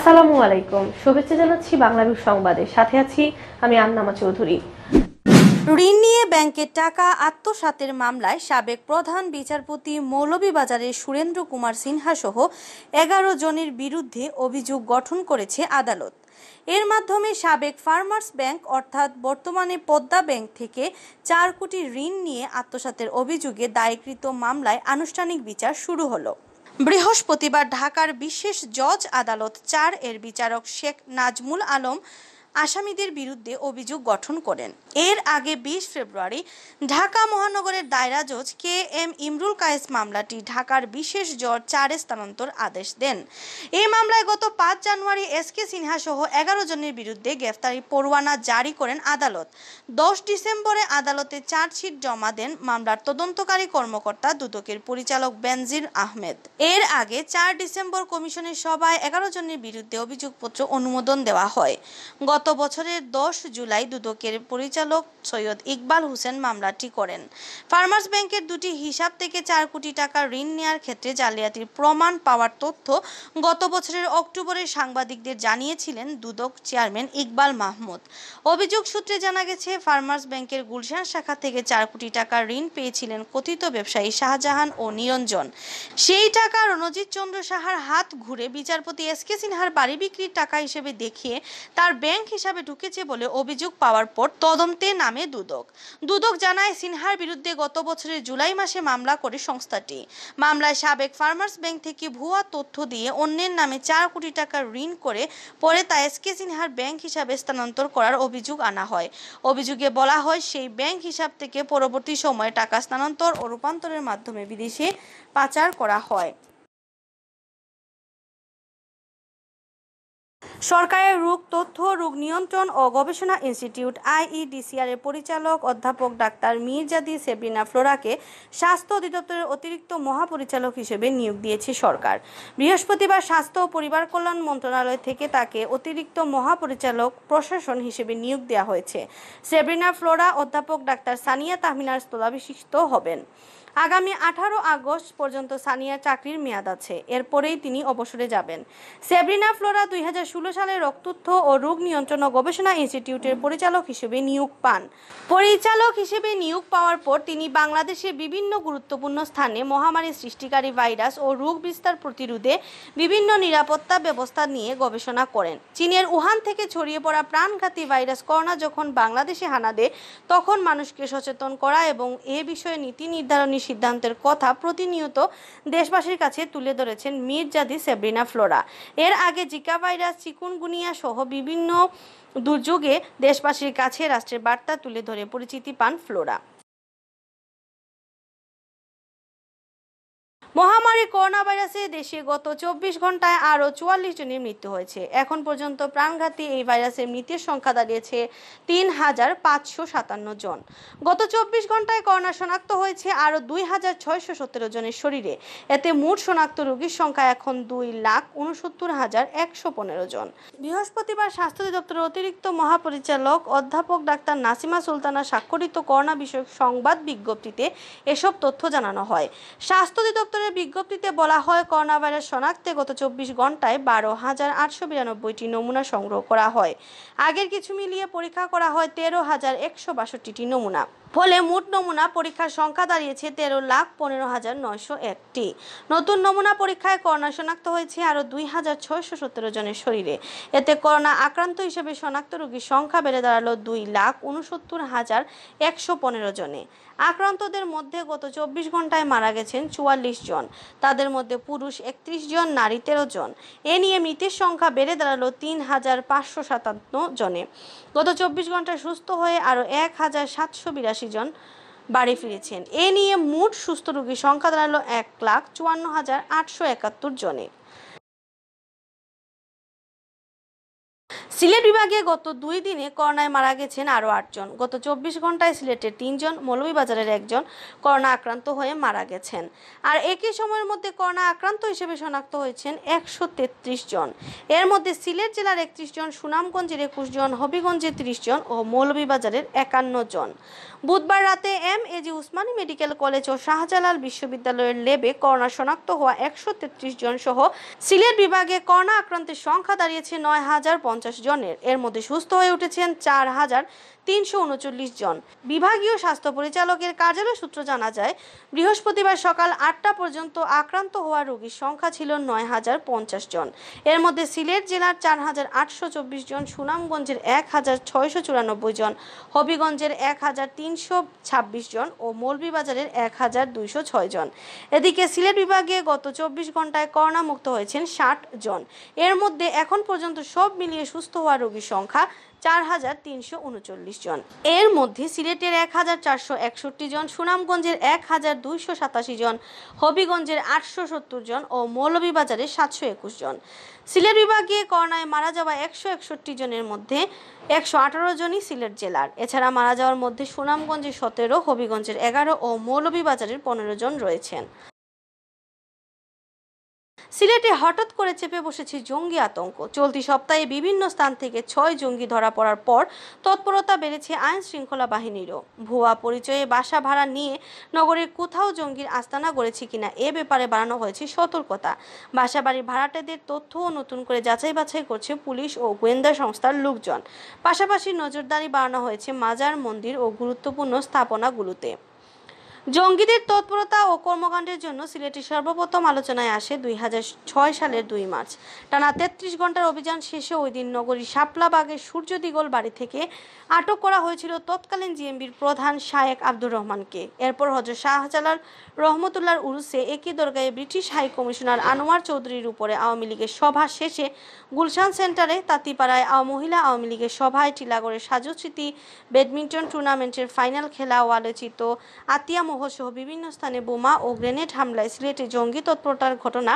আসসালামু আলাইকুম, শুভেচ্ছা জানাচ্ছি বাংলাভিউ সংবাদে। সাথে আছি আমি আন্নামা চৌধুরী। ঋণ নিয়ে ব্যাংকের টাকা আত্মসাতের মামলায় সাবেক প্রধান বিচারপতি মৌলভীবাজারের সুরেন্দ্র কুমার সিনহা সহ 11 জনের বিরুদ্ধে অভিযোগ গঠন করেছে আদালত। এর মাধ্যমে সাবেক ফার্মার্স ব্যাংক অর্থাৎ বর্তমানে পদ্মা ব্যাংক থেকে 4 কোটি ঋণ নিয়ে আত্মসাতের অভিযোগে দায়েরকৃত মামলায় আনুষ্ঠানিক বিচার শুরু হলো। বৃহস্পতিবার ঢাকার বিশেষ জজ আদালত 4 এর বিচারক শেখ নাজমুল আলম আসামিদের বিরুদ্ধে অভিযোগ গঠন করেন। এর আগে 20 ফেব্রুয়ারি ঢাকা মহানগরের দায়রা জজ কে এম ইমরুল কায়েস মামলাটি ঢাকার বিশেষ জজ 4 স্থানান্তর আদেশ দেন। এই মামলায় গত 5 জানুয়ারি এসকে সিনহা সহ 11 জনের বিরুদ্ধে গ্রেফতারি পরোয়ানা জারি করেন আদালত। 10 ডিসেম্বরে আদালতে চার্জশিট জমা দেন মামলার তদন্তকারী কর্মকর্তা দুদকের পরিচালক বেনজির আহমেদ। এর আগে 4 ডিসেম্বর কমিশনের সভায় 11 জনের বিরুদ্ধে অভিযোগপত্র অনুমোদন দেওয়া হয়। গত বছরের 10 জুলাই দুদকের পরিচালক সৈয়দ ইকবাল হোসেন মামলাটি করেন। ফার্মার্স ব্যাংকের দুটি হিসাব থেকে 4 কোটি টাকা ঋণ নেওয়ার ক্ষেত্রে জালিয়াতির প্রমাণ পাওয়ার তথ্য গত বছরের অক্টোবরে সাংবাদিকদের জানিয়েছিলেন দুদক চেয়ারম্যান ইকবাল মাহমুদ। অভিযোগ সূত্রে জানা গেছে, ফার্মার্স ব্যাংকের গুলশান শাখা থেকে 4 কোটি টাকা ঋণ পেয়েছিলেন কথিত ব্যবসায়ী শাহজাহান ও নিরঞ্জন। সেই টাকা রণজিৎ চন্দ্র সাহার হাত ঘুরে বিচারপতি এসকে সিনহার বাড়ি বিক্রির টাকা হিসেবে দেখিয়ে তার ব্যাংক হিসাবে ঢুকেছে বলে অভিযোগ পাওয়ার পর তদন্তে নামে দুদক জানায়, সিনহার বিরুদ্ধে গত বছরের জুলাই মাসে মামলা করে সংস্থাটি। মামলায় সাবেক ফার্মার্স ব্যাংক থেকে ভুয়া তথ্য দিয়ে অন্যের নামে 4 কোটি টাকা ঋণ করে পরে তা এসকে সিনহার ব্যাংক হিসাবে স্থানান্তর করার অভিযোগ আনা হয়। অভিযোগে বলা হয়, সেই ব্যাংক হিসাব থেকে পরবর্তী সময়ে টাকা স্থানান্তর ও রূপান্তরের মাধ্যমে বিদেশে পাচার করা হয়। সরকারের রোগ তথ্য রোগ নিয়ন্ত্রণ ও গবেষণা ইনস্টিটিউট IEDCR এর পরিচালক অধ্যাপক ডাক্তার মির্জাদি সেব্রিনা ফ্লোরাকে স্বাস্থ্য অধিদপ্তরের অতিরিক্ত মহাপরিচালক হিসেবে নিয়োগ দিয়েছে সরকার। বৃহস্পতিবার স্বাস্থ্য ও পরিবার কল্যাণ মন্ত্রণালয় থেকে তাকে অতিরিক্ত মহাপরিচালক প্রশাসন হিসেবে নিয়োগ দেওয়া হয়েছে। সেব্রিনা ফ্লোরা অধ্যাপক ডাক্তার সানিয়া তাহমিনার স্থলাভিষিক্ত হবেন। আগামী 18 আগস্ট পর্যন্ত সানিয়ার চাকরির মেয়াদ আছে, এরপরেই তিনি অবসরে যাবেন। সেব্রিনা ফ্লোরা 2016 সালে রক্ততথ্য ও রোগ নিয়ন্ত্রণ ও গবেষণা ইনস্টিটিউটের পরিচালক হিসেবে নিয়োগ পান। পরিচালক হিসেবে নিয়োগ পাওয়ার পর তিনি বাংলাদেশের বিভিন্ন গুরুত্বপূর্ণ স্থানে মহামারী সৃষ্টিকারী ভাইরাস ও রোগ বিস্তার প্রতিরোধে বিভিন্ন নিরাপত্তা ব্যবস্থা নিয়ে গবেষণা করেন। চীনের উহান থেকে ছড়িয়ে পড়া প্রাণঘাতী ভাইরাস করোনা যখন বাংলাদেশে হানা দেয়, তখন মানুষকে সচেতন করা এবং এ বিষয়ে নীতি নির্ধারণী সিদ্ধান্তের কথা প্রতিনিয়ত দেশবাসীর কাছে তুলে ধরেছেন মির্জাদি সেব্রিনা ফ্লোরা। এর আগে জিকা ভাইরাস, চিকুনগুনিয়া সহ বিভিন্ন দুর্যোগে দেশবাসীর কাছে রাষ্ট্রের বার্তা তুলে ধরে পরিচিতি পান ফ্লোরা। মহামারী করোনা ভাইরাসে দেশে গত 24 ঘন্টায় আরও 44 জনের মৃত্যু হয়েছে। এখন পর্যন্ত প্রাণঘাতী এই ভাইরাসের মৃতের সংখ্যা দাঁড়িয়েছে 3557 জন। গত 24 ঘন্টায় করোনা শনাক্ত হয়েছে আরও 2617 জনের শরীরে। এতে মোট শনাক্ত রোগীর সংখ্যা এখন 2,69,115 জন। বৃহস্পতিবার স্বাস্থ্য অধিদপ্তরের অতিরিক্ত মহাপরিচালক অধ্যাপক ডাক্তার নাসিমা সুলতানা স্বাক্ষরিত করোনা বিষয়ক সংবাদ বিজ্ঞপ্তিতে এসব তথ্য জানানো হয়। স্বাস্থ্য অধিদপ্তরের বিজ্ঞপ্তিতে বলা হয়, করোনা ভাইরাস শনাক্তে গত 24 ঘন্টায় 12,892টি নমুনা সংগ্রহ করা হয়। আগের কিছু মিলিয়ে পরীক্ষা করা হয় 13,162টি নমুনা। ফলে মোট নমুনা পরীক্ষার সংখ্যা দাঁড়িয়েছে 13,15,901টি। নতুন নমুনা পরীক্ষায় করোনা শনাক্ত হয়েছে আরও 2,617 জনের শরীরে। এতে করোনা আক্রান্ত হিসেবে শনাক্ত রোগীর সংখ্যা বেড়ে দাঁড়ালো 2,69,115 জনে। আক্রান্তদের মধ্যে গত 24 ঘন্টায় মারা গেছেন 44 জন। তাদের মধ্যে পুরুষ 31 জন, নারী 13 জন। এ নিয়ে মৃতের সংখ্যা বেড়ে দাঁড়ালো 3,557 জনে। গত 24 ঘন্টায় সুস্থ হয়ে আরও 1,782 জন বাড়ি ফিরেছেন। এ নিয়ে মোট সুস্থ রোগীর সংখ্যা দাঁড়ালো 1,54,871 জনে। সিলেট বিভাগে গত 2 দিনে করোনায় মারা গেছেন আরও 8 জন। গত 24 ঘন্টায় সিলেটের 3 জন, মৌলভীবাজারের 1 জন করোনা আক্রান্ত হয়ে মারা গেছেন। আর একই সময়ের মধ্যে করোনা আক্রান্ত হিসেবে শনাক্ত হয়েছেন 133 জন। এর মধ্যে সিলেট জেলার 31 জন, সুনামগঞ্জের 21 জন, হবিগঞ্জের 30 জন ও মৌলভীবাজারের 51 জন। বুধবার রাতে এম.এ.জি. উসমানী মেডিকেল কলেজ ও শাহজালাল বিশ্ববিদ্যালয়ের ল্যাবে করোনা শনাক্ত হওয়া 133 জন সহ সিলেট বিভাগে করোনা আক্রান্তের সংখ্যা দাঁড়িয়েছে 9050 জনের। এর মধ্যে সুস্থ হয়ে উঠেছেন 4339 জন। বিভাগীয় স্বাস্থ্য পরিচালকের কার্যালয় সূত্র জানা যায়, বৃহস্পতিবার সকাল 8টা পর্যন্ত আক্রান্ত হওয়া রোগীর সংখ্যা ছিল 9050 জন। এর মধ্যে সিলেট জেলার 4824 জন, সুনামগঞ্জের 1694 জন, হবিগঞ্জের 1326 জন ও মৌলভীবাজারের 1206 জন। এদিকে সিলেট বিভাগে গত 24 ঘন্টায় করোনা মুক্ত হয়েছেন 60 জন। এর মধ্যে এখন পর্যন্ত সব মিলিয়ে সুস্থ হওয়া রোগীর সংখ্যা 4339 জন। এর মধ্যে সিলেটের 1461 জন, সুনামগঞ্জের 1287 জন, হবিগঞ্জের 870 জন ও মৌলভীবাজারের 721 জন। সিলেট বিভাগে করোনায় মারা যাওয়া 161 জনের মধ্যে 118 জনই সিলেট জেলার। এছাড়া মারা যাওয়ার মধ্যে সুনামগঞ্জের 17, হবিগঞ্জের 11 ও মৌলভীবাজারের 15 জন রয়েছেন। সিলেটে হঠাৎ করে চেপে বসেছে জঙ্গি আতঙ্ক। চলতি সপ্তাহে বিভিন্ন স্থান থেকে 6 জঙ্গি ধরা পড়ার পর তৎপরতা বেড়েছে আইন শৃঙ্খলা বাহিনীরও। ভুয়া পরিচয়ে বাসা ভাড়া নিয়ে নগরের কোথাও জঙ্গির আস্তানা গড়েছে কিনা এ ব্যাপারে বাড়ানো হয়েছে সতর্কতা। বাসাবাড়ির ভাড়াটেদের তথ্যও নতুন করে যাচাই বাছাই করছে পুলিশ ও গোয়েন্দা সংস্থার লোকজন। পাশাপাশি নজরদারি বাড়ানো হয়েছে মাজার, মন্দির ও গুরুত্বপূর্ণ স্থাপনাগুলোতে। জঙ্গিদের তৎপরতা ও কর্মকাণ্ডের জন্য সিলেটে সর্বপ্রথম আলোচনায় আসে 2006 সালের 2 মার্চ। টানা 33 ঘন্টার অভিযান শেষে ওই দিন নগরীর শাপলাবাগের সূর্য দিগল বাড়ি থেকে আটক করা হয়েছিল তৎকালীন জিএমবির প্রধান শায়েক আব্দুর রহমানকে। এরপর হযরত শাহজালাল রহমতুল্লাহর উরুসে একই দরগাহে ব্রিটিশ হাই কমিশনার আনোয়ার চৌধুরীর উপরে আওয়ামী লীগের সভা শেষে গুলশান সেন্টারে, তাঁতিপাড়ায় মহিলা আওয়ামী লীগের সভায়, টিলাগড়ের সাজু স্মৃতি ব্যাডমিন্টন টুর্নামেন্টের ফাইনাল খেলা ও আলোচিত আতিয়া সহ বিভিন্ন স্থানে বোমা ও গ্রেনেড হামলায় সিলেটে জঙ্গি তৎপরতার ঘটনা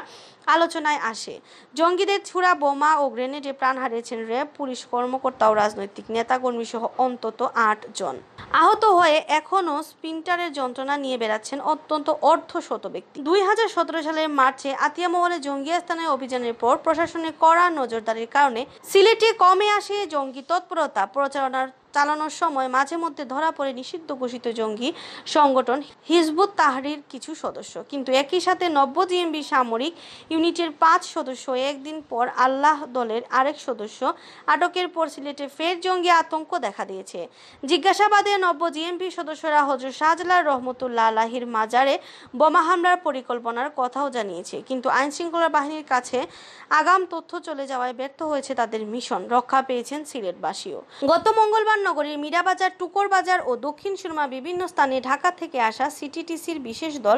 আলোচনায় আসে। জঙ্গিদের ছোড়া বোমা ও গ্রেনেডে প্রাণ হারিয়েছেন র্যাব, পুলিশ কর্মকর্তা ও রাজনৈতিক নেতাকর্মী সহ অন্তত 8 জন। আহত হয়ে এখনও স্পিন্টারের যন্ত্রণা নিয়ে বেড়াচ্ছেন অত্যন্ত অর্ধশত ব্যক্তি। 2017 সালের মার্চে আতিয়া মহলে জঙ্গি স্থানে অভিযানের পর প্রশাসনের কড়া নজরদারির কারণে সিলেটে কমে আসে জঙ্গি তৎপরতা। প্রচারণার চালানোর সময় মাঝে মধ্যে ধরা পড়ে নিষিদ্ধ ঘোষিত জঙ্গি সংগঠন হিজবুত তাহরির কিছু সদস্য। কিন্তু একই সাথে নব্য জিএমবি সামরিক ইউনিটের 5 সদস্য, একদিন পর আল্লাহ দলের আরেক সদস্য আটকের পর সিলেটে ফের জঙ্গি আতঙ্ক দেখা দিয়েছে। জিজ্ঞাসাবাদে নব্য জিএমবি সদস্যরা হযরত শাহজালাল রহমতুল্লাহ আলাইহির মাজারে বোমা হামলার পরিকল্পনার কথাও জানিয়েছে। কিন্তু আইনশৃঙ্খলা বাহিনীর কাছে আগাম তথ্য চলে যাওয়ায় ব্যর্থ হয়েছে তাদের মিশন। রক্ষা পেয়েছেন সিলেটবাসীও। গত মঙ্গলবার নগরীর মীরাবাজার, টুকর বাজার ও দক্ষিণ সুরমা বিভিন্ন স্থানে ঢাকা থেকে আসা সিটিটিসির বিশেষ দল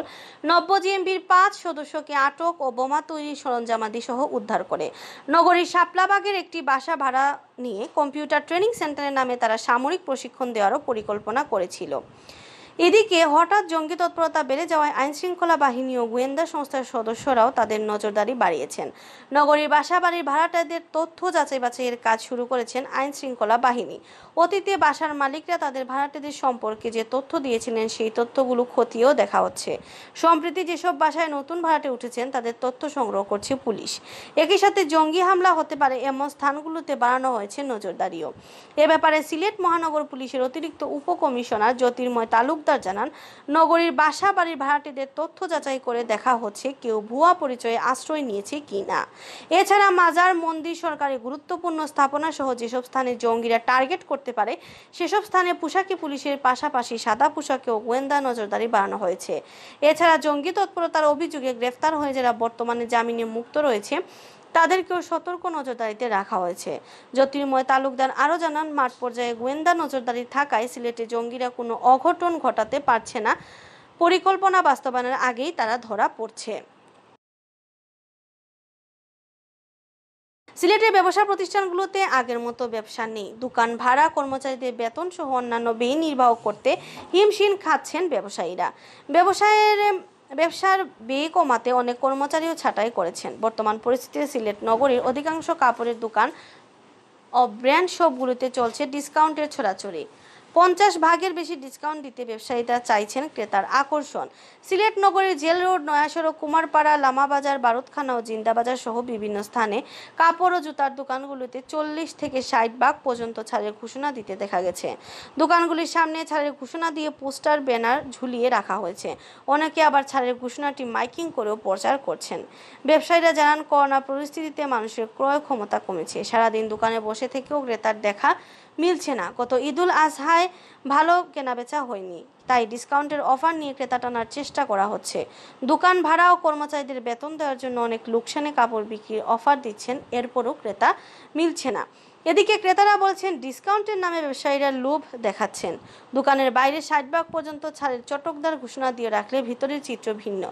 নব্য জিএমবির 5 সদস্যকে আটক ও বোমা তৈরির সরঞ্জামাদি সহ উদ্ধার করে। নগরীর শাপলাবাগের একটি বাসা ভাড়া নিয়ে কম্পিউটার ট্রেনিং সেন্টারের নামে তারা সামরিক প্রশিক্ষণ দেওয়ারও পরিকল্পনা করেছিল। এদিকে হঠাৎ জঙ্গি তৎপরতা বেড়ে যাওয়ায় আইনশৃঙ্খলা বাহিনী ও গোয়েন্দা সংস্থার সদস্যরাও তাদের নজরদারি বাড়িয়েছেন। নগরীর বাসাবাড়ির ভাড়াটেদের তথ্য যাচাই বাছাইয়ের কাজ শুরু করেছেন আইনশৃঙ্খলা বাহিনী। অতীতে বাসার মালিকরা তাদের ভাড়াটেদের সম্পর্কে যে তথ্য দিয়েছিলেন সেই তথ্যগুলো খতিয়েও দেখা হচ্ছে। সম্প্রতি যেসব বাসায় নতুন ভাড়াটে উঠেছেন তাদের তথ্য সংগ্রহ করছে পুলিশ। একই সাথে জঙ্গি হামলা হতে পারে এমন স্থানগুলোতে বাড়ানো হয়েছে নজরদারিও। এ ব্যাপারে সিলেট মহানগর পুলিশের অতিরিক্ত উপকমিশনার জ্যোতির্ময় তালুকদার জানান, নগরীর বাসা বাড়ির ভাড়াটেদের তথ্য যাচাই করে দেখা হচ্ছে কেউ ভুয়া পরিচয়ে আশ্রয় নিয়েছে কিনা। এছাড়া মাজার, মন্দির, সরকারি গুরুত্বপূর্ণ স্থাপনা সহ যেসব স্থানে জঙ্গিরা টার্গেট করতে পারে সেসব স্থানে পোশাকি পুলিশের পাশাপাশি সাদা পোশাকেও গোয়েন্দা নজরদারি বাড়ানো হয়েছে। এছাড়া জঙ্গি তৎপরতার অভিযোগে গ্রেফতার হয়ে যারা বর্তমানে জামিনে মুক্ত রয়েছে তাদেরকেও সতর্ক নজরদারিতে রাখা হয়েছে। জ্যোতির্ময় তালুকদার আরও জানান, মাঠ পর্যায়ে গোয়েন্দা নজরদারি থাকায় সিলেটে জঙ্গিরা কোনো অঘটন ঘটাতে পারছে না। পরিকল্পনা বাস্তবায়নের আগেই তারা ধরা পড়ছে। সিলেটের ব্যবসা প্রতিষ্ঠানগুলোতে আগের মতো ব্যবসা নেই। দোকান ভাড়া, কর্মচারীদের বেতন সহ অন্যান্য ব্যয় নির্বাহ করতে হিমশিম খাচ্ছেন ব্যবসায়ীরা। ব্যবসার ব্যয় কমাতে অনেক কর্মচারীও ছাঁটাই করেছেন। বর্তমান পরিস্থিতিতে সিলেট নগরীর অধিকাংশ কাপড়ের দোকান ও ব্র্যান্ড শপগুলোতে চলছে ডিসকাউন্টের ছড়াছড়ি। 50 ভাগের বেশি ডিসকাউন্ট দিতে ব্যবসায়ীরা চাইছেন ক্রেতার আকর্ষণ। সিলেট নগরীর জেল রোড, নয়াসড়ক, কুমারপাড়া, লামাবাজার, বারুদখানা ও জিন্দাবাজার সহ বিভিন্ন স্থানে কাপড় ও জুতার দোকানগুলোতে 40 থেকে 60 ভাগ পর্যন্ত ছাড়ের ঘোষণা দিতে দেখা গেছে। দোকানগুলির সামনে ছাড়ের ঘোষণা দিয়ে পোস্টার, ব্যানার ঝুলিয়ে রাখা হয়েছে। অনেকে আবার ছাড়ের ঘোষণাটি মাইকিং করেও প্রচার করছেন। ব্যবসায়ীরা জানান, করোনা পরিস্থিতিতে মানুষের ক্রয় ক্ষমতা কমেছে। সারাদিন দোকানে বসে থেকেও ক্রেতার দেখা মিলছে না। গত ঈদুল আজহায় ভালো কেনাবেচা হয়নি, তাই ডিসকাউন্টের অফার নিয়ে ক্রেতা টানার চেষ্টা করা হচ্ছে। দোকান ভাড়া ও কর্মচারীদের বেতন দেওয়ার জন্য অনেক লোকসানে কাপড় বিক্রির অফার দিচ্ছেন, এরপরও ক্রেতা মিলছে না। এদিকে ক্রেতারা বলছেন, ডিসকাউন্টের নামে ব্যবসায়ীরা লোভ দেখাচ্ছেন। দোকানের বাইরে 60 ভাগ পর্যন্ত ছাড়ের চটকদার ঘোষণা দিয়ে রাখলে ভিতরের চিত্র ভিন্ন।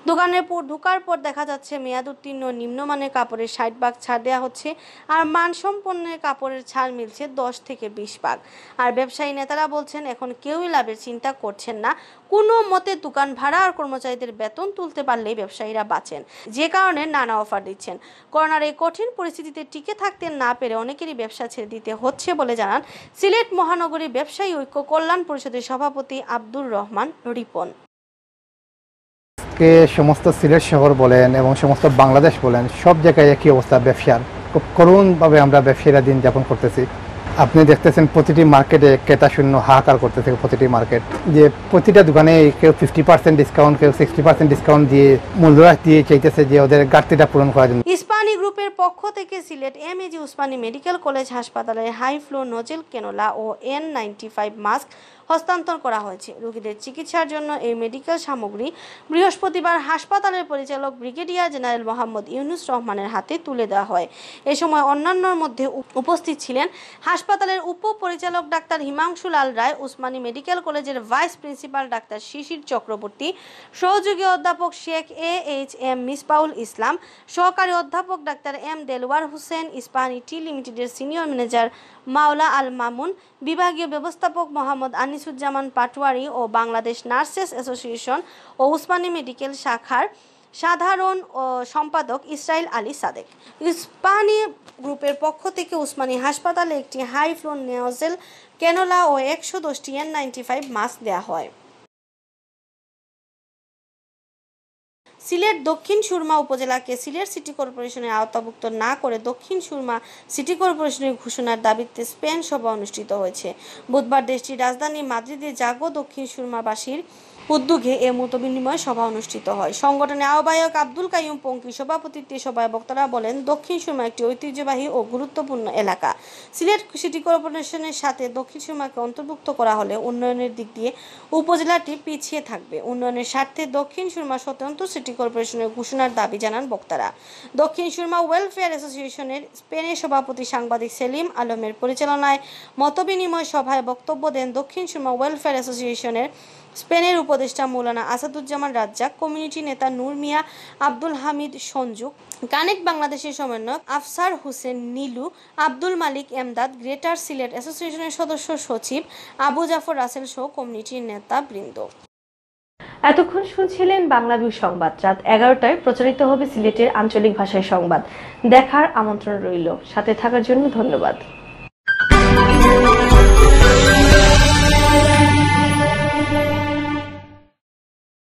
দোকানের ঢোকার পর দেখা যাচ্ছে মেয়াদ উত্তীর্ণ নিম্নমানের কাপড়ের 60 ভাগ ছাড় দেওয়া হচ্ছে, আর মানসম্পন্ন কাপড়ের ছাড় মিলছে 10 থেকে 20 ভাগ। আর ব্যবসায়ী নেতারা বলছেন, এখন কেউই লাভের চিন্তা করছেন না। কোনো মতে দোকান ভাড়া আর কর্মচারীদের বেতন তুলতে পারলেই ব্যবসায়ীরা বাঁচেন, যে কারণে নানা অফার দিচ্ছেন। করোনার এই কঠিন পরিস্থিতিতে টিকে থাকতে না পেরে অনেকেরই ব্যবসা ছেড়ে দিতে হচ্ছে বলে জানান সিলেট মহানগরী ব্যবসায়ী ঐক্য কল্যাণ পরিষদের সভাপতি আব্দুর রহমান রিপন। সমস্ত সিলেট শহর বলেন এবং সমস্ত বাংলাদেশ বলেন, সব জায়গায় একই অবস্থা ব্যবসার। খুব করুণভাবে আমরা ব্যবসায়ীরা দিন যাপন করতেছি। আপনি দেখতেছেন প্রতিটি মার্কেটে ক্রেতা শূন্য হাহাকার করতেছে। প্রতিটি মার্কেট যে প্রতিটা দোকানে কেউ 50% ডিসকাউন্ট, কেউ 60% ডিসকাউন্ট দিয়ে মূল্যহ্রাস দিয়ে চাইতেছে যে ওদের ঘাটতিটা পূরণ করার জন্য। ইস্পানি গ্রুপের পক্ষ থেকে Sylhet MAG Usmani medical college হাসপাতালে হাই ফ্লো নোজেল ক্যানোলা ও N95 মাস্ক হস্তান্তর করা হয়েছে। রোগীদের চিকিৎসার জন্য এই মেডিকেল সামগ্রী বৃহস্পতিবার হাসপাতালের পরিচালক ব্রিগেডিয়ার জেনারেল মোহাম্মদ ইউনুস রহমানের হাতে তুলে দেওয়া হয়। এ সময় অন্যান্যর মধ্যে উপস্থিত ছিলেন হাসপাতালের উপপরিচালক ডাক্তার হিমাংশু লাল রায়, উসমানী মেডিকেল কলেজের ভাইস প্রিন্সিপাল ডাক্তার শিশির চক্রবর্তী, সহযোগী অধ্যাপক শেখ AHM মিসবাউল ইসলাম, সহকারী অধ্যাপক ডাক্তার M দেলওয়ার হোসেন, ইস্পানি টি লিমিটেডের সিনিয়র ম্যানেজার মাওলা আল মামুন, বিভাগীয় ব্যবস্থাপক মোহাম্মদ আনিসুজ্জামান পাটোয়ারি ও বাংলাদেশ নার্সেস অ্যাসোসিয়েশন ও উসমানী মেডিকেল শাখার সাধারণ সম্পাদক ইসরাইল আলী সাদেক। ইস্পানি গ্রুপের পক্ষ থেকে উসমানী হাসপাতালে একটি হাই ফ্লো নোজেল ক্যানোলা ও 110টি N95 মাস্ক দেওয়া হয়। সিলেট দক্ষিণ সুরমা উপজেলাকে সিলেট সিটি কর্পোরেশনের আওতাভুক্ত না করে দক্ষিণ সুরমা সিটি কর্পোরেশনের ঘোষণার দাবিতে স্পেন সভা অনুষ্ঠিত হয়েছে। বুধবার দেশটির রাজধানী মাদ্রিদে জাগো দক্ষিণ সুরমাবাসীর উদ্যোগে এ মতবিনিময় সভা অনুষ্ঠিত হয়। সংগঠনের আহ্বায়ক আব্দুল কাইয়ুম পঙ্কির সভাপতিত্বে সভায় বক্তারা বলেন, দক্ষিণ সুরমা একটি ঐতিহ্যবাহী ও গুরুত্বপূর্ণ এলাকা। সিলেট সিটি কর্পোরেশনের সাথে দক্ষিণ সুরমাকে অন্তর্ভুক্ত করা হলে উন্নয়নের দিক দিয়ে উপজেলাটি পিছিয়ে থাকবে। উন্নয়নের স্বার্থে দক্ষিণ সুরমা স্বতন্ত্র সিটি কর্পোরেশনের ঘোষণার দাবি জানান বক্তারা। দক্ষিণ সুরমা ওয়েলফেয়ার অ্যাসোসিয়েশনের স্পেনের সভাপতি সাংবাদিক সেলিম আলমের পরিচালনায় মতবিনিময় সভায় বক্তব্য দেন দক্ষিণ সুরমা ওয়েলফেয়ার অ্যাসোসিয়েশনের স্পেনের উপদেষ্টা মৌলানা আসাদুজ্জামান রাজ্জাক, কমিউনিটি নেতা নূর মিয়া, আব্দুল হামিদ সঞ্জু, কানেক্ট বাংলাদেশের সমন্বয়ক আফসার হোসেন নীলু, আব্দুল মালিক এমদাদ, গ্রেটার সিলেট অ্যাসোসিয়েশনের সদস্য সচিব আবু জাফর রাসেল সহ কমিউনিটির নেতা বৃন্দ। এতক্ষণ শুনছিলেন বাংলাভিউ সংবাদ। রাত 11টায় প্রচারিত হবে সিলেটের আঞ্চলিক ভাষায় সংবাদ। দেখার আমন্ত্রণ রইল। সাথে থাকার জন্য ধন্যবাদ।